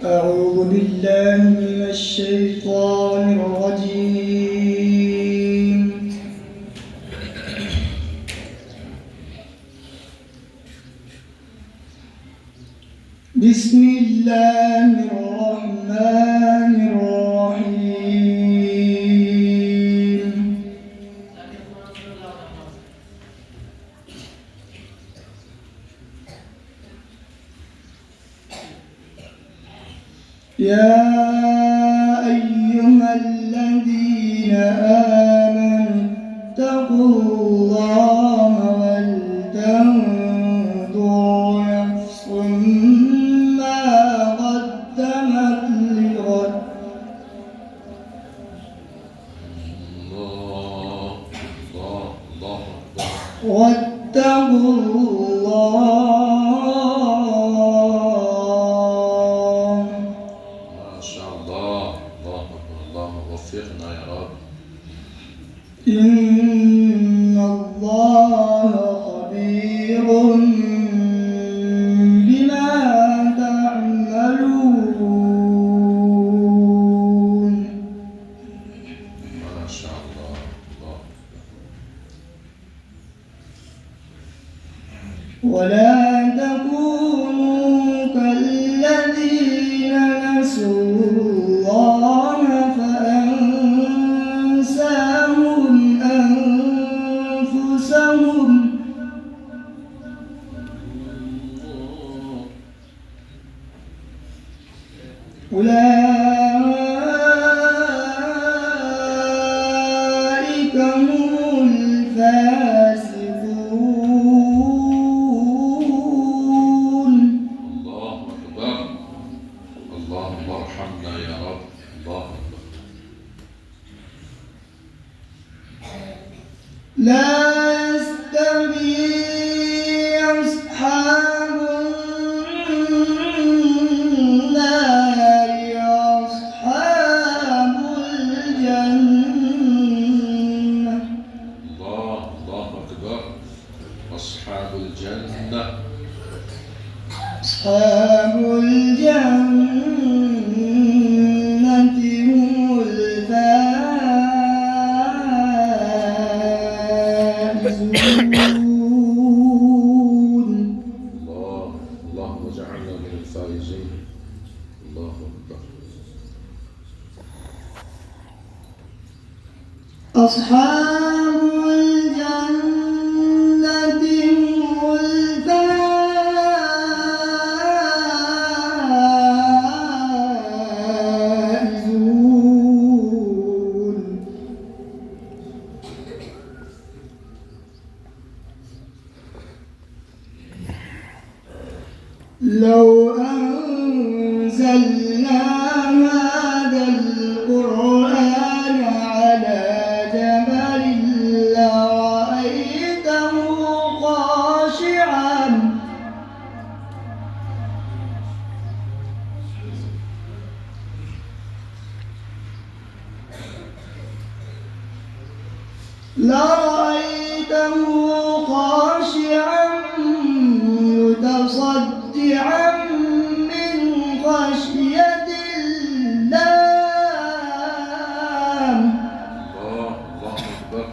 أعوذ بالله من الشيطان الرجيم. بسم الله الرحمن الرحيم. يا أيها الذين آمنوا اتقوا الله ولتنظر نفس ما قدمت لغد واتقوا الله. ما شاء الله. الله أكبر. الله وفقنا يا رب. إن الله خبير بما تعملون. ما شاء الله. الله. ولا تكونوا كالذين نسوا الله فأنساهم أنفسهم أولئك هم الفاسقون. الله أكبر. اللهم ارحمنا يا رب. الله أكبر. لا يستوي أصحاب النار وأصحاب الجنة. الله. الله أكبر. أصحاب الجنة. أصحاب الجنة هم الفائزون. الله. اللهم اجعلنا من الفائزين. الله أكبر. أصحاب الجنة هم الفائزون. لو أنزلنا هذا القرآن على جبل لرأيته خاشعا متصدعا من خشية الله. الله. الله أكبر.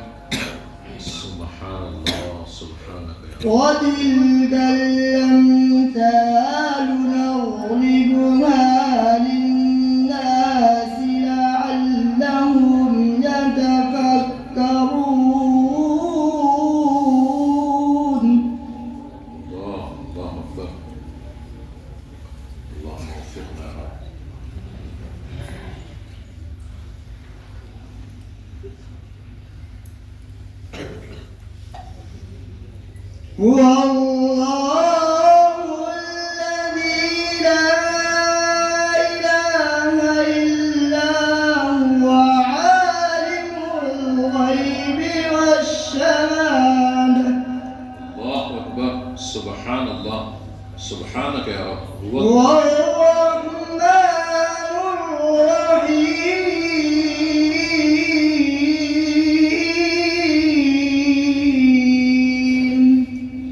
سبحان الله. سبحانك يا رب. وتلك الأمثال نضربها للناس لعلهم يتفكرون. الله. الله أكبر. اللهم وفقنا يا رب. هو الله الذي لا إله إلا هو عالم الغيب والشهادة. الله أكبر. سبحان الله. سبحانك يا رب. هو الرحمن الرحيم.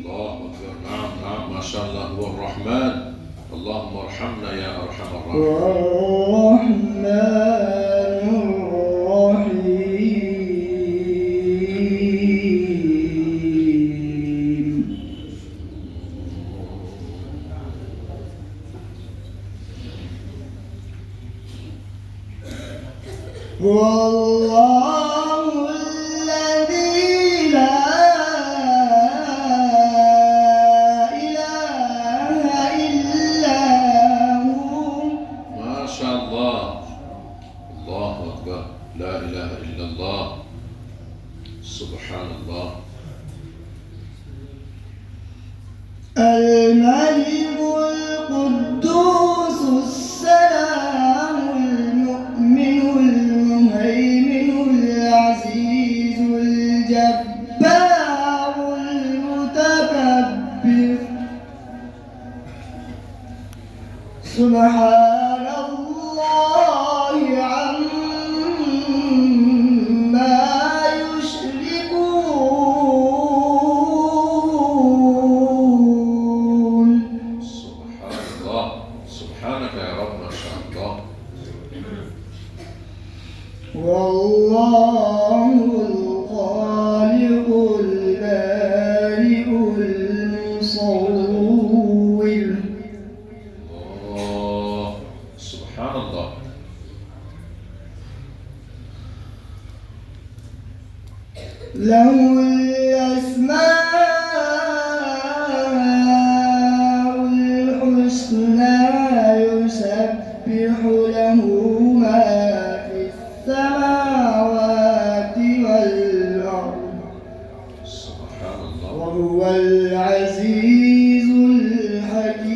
الله يا أرحم الراحمين. الرحمن الرحيم. هو الله الذي لا إله إلا هو. ما شاء الله. الله أكبر. لا إله إلا الله. سبحان الله. الملك القدوس السلام المؤمن المهيمن العزيز الجبار المتكبر. سبحان الله عما يشركون. سبحان الله. سبحانك يا رب. ما شاء الله. والله الخالق البارئ المصور. الله. سبحان الله. له الأسماء الحسنى يسبح له ما في السماوات والأرض سبحان الله. وهو العزيز الحكيم.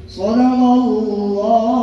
صدق الله